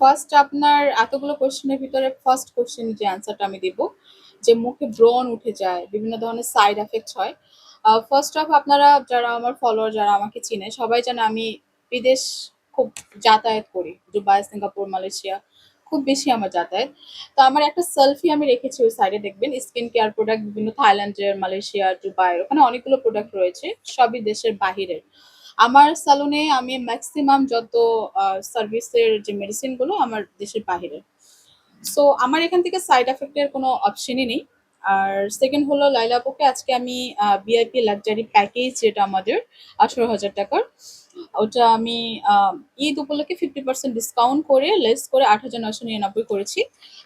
First আপনার এতগুলো কোশ্চেনের ভিতরে ফার্স্ট কোশ্চেন যে অ্যান্সারটা আমি দিব, যে মুখে ব্রণ উঠে যায়, বিভিন্ন ধরনের সাইড এফেক্ট হয়। ফার্স্ট অফ আপনারা যারা আমার ফলোয়ার, যারা আমাকে চিনে, সবাই জানে আমি বিদেশ খুব যাতায়াত করি, দুবাই, সিঙ্গাপুর, মালয়েশিয়া, খুব বেশি আমার যাতায়াত। তো আমার একটা সেলফি আমি রেখেছি, ওই সাইডে দেখবেন স্কিন কেয়ার প্রোডাক্ট, বিভিন্ন থাইল্যান্ডের, মালয়েশিয়া, দুবাই, ওখানে অনেকগুলো প্রোডাক্ট রয়েছে, সবই দেশের বাহিরের। আমার সালনে আমি ম্যাক্সিমাম যত সার্ভিসের যে মেডিসিন গুলো আমার দেশের বাহিরে। সো আমার এখান থেকে সাইড এফেক্টের কোনো অপশনই নেই। আর সেকেন্ড হলো, লাইলা আপুকে আজকে আমি ভিআইপি লাক্সারি প্যাকেজ, যেটা আমাদের 18,000 টাকার, ওটা আমি ঈদ উপলক্ষে 50% ডিসকাউন্ট করে, লেস করে 8,999 করেছি।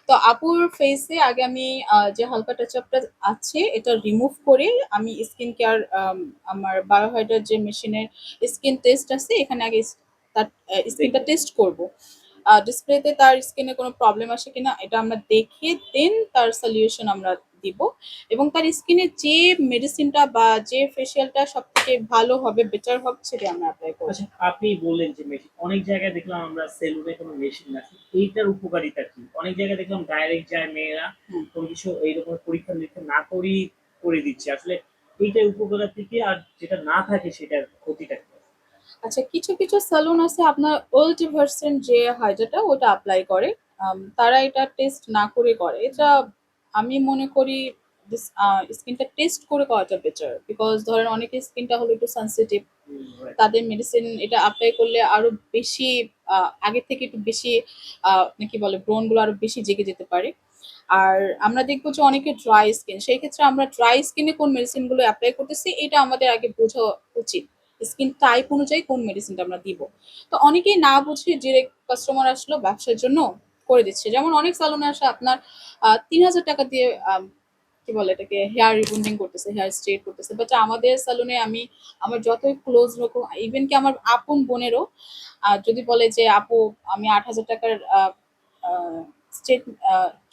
তো আপুর ফেসে আগে আমি যে হালকা টাচ আপটা আছে এটা রিমুভ করে আমি স্কিন কেয়ার, আমার বায়োহাইড্রার যে মেশিনের স্কিন টেস্ট আছে, এখানে আগে তার স্কিনটা টেস্ট করব। ডিসপ্লেতে তার স্কিনে কোনো প্রবলেম আসে কিনা এটা আমরা দেখে দেন তার সলিউশন আমরা দিব। এবং তার স্কিনে যে মেডিসিনটা বা যে ফেসিয়ালটা সব থেকে ভালো হবে, বেটার হবে, সেটা আমরা অ্যাপ্লাই করব। আচ্ছা, আপনি বললেন যে মেশিন, অনেক জায়গায় দেখলাম আমরা সেলুনে কোনো মেশিন আছে, এইটার উপকারিতা কি? অনেক জায়গায় দেখলাম ডাইরেক্ট যায় মেয়েরা, হুম। কোনো কিছু এইরকম পরীক্ষা নিরীক্ষা না করেই করে দিচ্ছে। আসলে এইটার উপকারিতা কি, আর যেটা না থাকে সেটার ক্ষতিটা কি? আচ্ছা, কিছু কিছু সেলুন আছে আপনার ওল্ড ভার্সন যে হাইড্রাটা ওটা অ্যাপ্লাই করে, তারা এটা টেস্ট না করে করে। এটা আমি মনে করি স্কিনটা টেস্ট করে করাটা বেটার, বিকজ ধরেন অনেকের স্কিনটা হলো একটু সেন্সিটিভ, Right. তাদের মেডিসিন এটা অ্যাপ্লাই করলে আরো বেশি, আগের থেকে একটু বেশি, নাকি বলে, ব্রণ গুলো আরো বেশি জেগে যেতে পারে। আর আমরা দেখবো যে অনেকে ড্রাই স্কিন, সেই ক্ষেত্রে আমরা ড্রাই স্কিনে কোন মেডিসিন গুলো অ্যাপ্লাই করতেছি এটা আমাদের আগে বোঝা উচিত, স্কিন টাইপ অনুযায়ী কোন মেডিসিনটা আমরা দিব। তো অনেকেই না বুঝে ডিরেক্ট কাস্টমার আসলো ব্যবসার জন্য করে দিচ্ছে, যেমন অনেক সালনে আসে আপনার 3,000 টাকা দিয়ে কি বলে এটাকে, হেয়ার রিবন্ডিং করতেছে, হেয়ার স্ট্রেট করতেছে। বাট আমাদের সালনে আমি আমার যতই ক্লোজ হোক, ইভেন কি আমার আপন বোনেরও যদি বলে যে আপু আমি 8,000 টাকার স্ট্রেট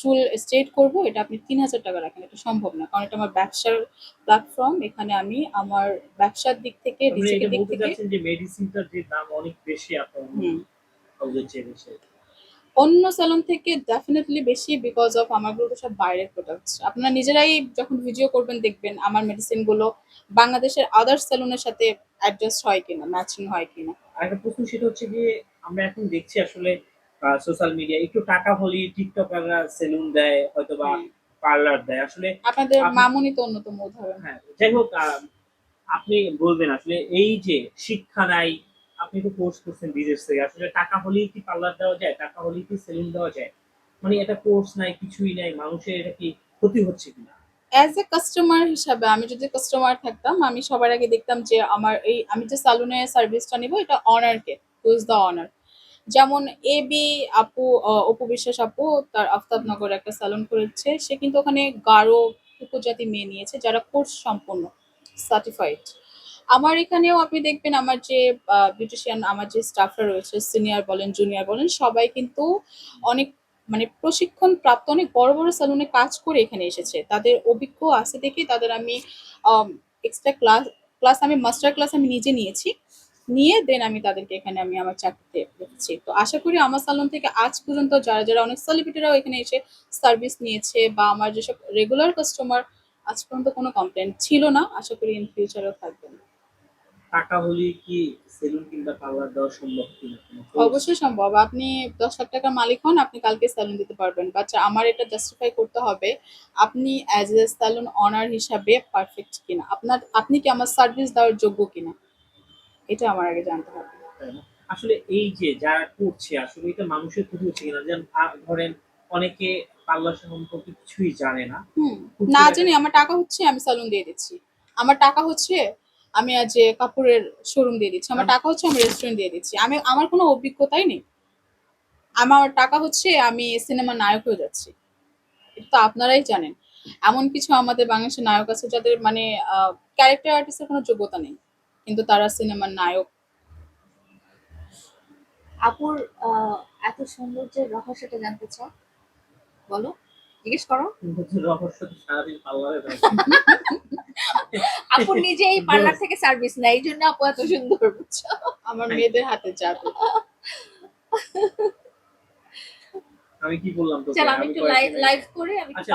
চুল স্ট্রেট করব, এটা আপনি 3,000 টাকা রাখেন, এটা সম্ভব না, কারণ এটা আমার ব্যবসার প্ল্যাটফর্ম, এখানে আমি আমার ব্যবসার দিক থেকে, আপনি রিজিকের এটা দিক বলতে থেকে। চাচ্ছেন যে মেডিসিনটার যে দাম অনেক বেশি আপনার হুম। হাউসের চেয়ে বেশি? অন্য স্যালন থেকে ডেফিনেটলি বেশি, বিকজ অফ আমারগুলো তো সব বাইরের প্রোডাক্টস। আপনারা নিজেরাই যখন ভিডিও করবেন দেখবেন আমার মেডিসিন গুলো বাংলাদেশের আদার স্যালুনের সাথে অ্যাডজাস্ট হয় কিনা, ম্যাচিং হয় কিনা। আরেকটা প্রশ্ন, সেটা হচ্ছে গিয়ে আমরা এখন দেখছি আসলে সোশ্যাল মিডিয়া একটু টাকা হলেই টিকটকাররা সেলুন দেয়, হয়তো বা হ্যাঁ, পার্লার দেয়। আসলে আপনাদের আপনি, মামুনি তো অন্যতম উদাহরণ। হ্যাঁ, যাই হোক, আপনি বলবেন আসলে এই যে শিক্ষা নাই, আপনি তো কোর্স করছেন বিদেশ থেকে, আসলে টাকা হলেই কি পার্লার দেওয়া যায়, টাকা হলেই কি সেলুন দেওয়া যায়? মানে এটা কোর্স নাই, কিছুই নাই, মানুষের এটা কি ক্ষতি হচ্ছে কিনা? অ্যাজ এ কাস্টমার হিসাবে আমি যদি কাস্টমার থাকতাম, আমি সবার আগে দেখতাম যে আমার এই আমি যে সালুনে সার্ভিসটা নিব এটা অনারকে, হু ইজ দ্য অনার। যেমন এ বি আপু, অপু বিশ্বাস আপু, তার আফতাবনগর একটা স্যালন করেছে, সে কিন্তু ওখানে গারো উপজাতি মেয়ে নিয়েছে যারা কোর্স সম্পন্ন, সার্টিফাইড। আমার এখানেও আপনি দেখবেন আমার যে বিউটিশিয়ান, আমার যে স্টাফরা রয়েছে, সিনিয়র বলেন, জুনিয়র বলেন, সবাই কিন্তু অনেক, মানে প্রশিক্ষণ প্রাপ্ত, অনেক বড় বড় স্যালুনে কাজ করে এখানে এসেছে, তাদের অভিজ্ঞ আছে দেখে তাদের আমি এক্সট্রা ক্লাস ক্লাস আমি মাস্টার ক্লাস আমি নিজে নিয়েছি, নিয়ে দেন আমি তাদেরকে এখানে আমি আমার চাকরিতে রেখেছি। তো আশা করি আমার সালন থেকে আজ পর্যন্ত যারা যারা, অনেক সেলিব্রিটিরাও এখানে এসে সার্ভিস নিয়েছে, বা আমার যেসব রেগুলার কাস্টমার, আজ পর্যন্ত কোনো কমপ্লেন ছিল না, আশা করি ইন ফিউচারও থাকবে না। টাকা হলেই কি সেলুন কিংবা পার্লার দেওয়া সম্ভব কিনা কোনো কোর্স? অবশ্যই সম্ভব। আপনি 10 লাখ টাকার মালিক হন, আপনি কালকে স্যালুন দিতে পারবেন, বাট আমার এটা জাস্টিফাই করতে হবে আপনি অ্যাজ এ স্যালুন অনার হিসাবে পারফেক্ট কিনা, আপনি কি আমার সার্ভিস দেওয়ার যোগ্য কিনা, এটা আমার আগে জানতে হবে। তাই না? আসলে এই যে যারা করছে, আসলে এটা মানুষের ক্ষতি হচ্ছে কিনা? যেমন ধরেন অনেকে পার্লার সম্পর্কে কিছুই জানে না। হুম। হুট না করে একটা, জানি আমার টাকা হচ্ছে আমি সেলুন দিয়ে দিচ্ছি। আমার টাকা হচ্ছে আমি আজ কাপড়ের শোরুম দিয়ে দিচ্ছি। আমার কারণ টাকা হচ্ছে আমি রেস্টুরেন্ট দিয়ে দিচ্ছি। আমার কোনো অভিজ্ঞতাই নেই। আমার টাকা হচ্ছে আমি সিনেমার নায়ক হয়ে যাচ্ছি। এটা তো আপনারাই জানেন। এমন কিছু আমাদের বাংলাদেশের নায়ক আছে যাদের মানে ক্যারেক্টার আর্টিস্টের কোনো যোগ্যতা নেই। কিন্তু তারা সিনেমার নায়ক। আপুর আহ, এত সৌন্দর্যের রহস্যটা জানতে চাও? বলো, জিজ্ঞেস করো। কিন্তু রহস্য তো সারাদিন পার্লারে থাকে। আপু নিজেই পার্লার দোস্ত, থেকে সার্ভিস নেয়, এই জন্য আপু এত সুন্দর, বুঝছো? আমার মেয়েদের হাতে জাদু। আমি কি বললাম তো চল আমি একটু লাইভ করে আমি একটু আচ্ছা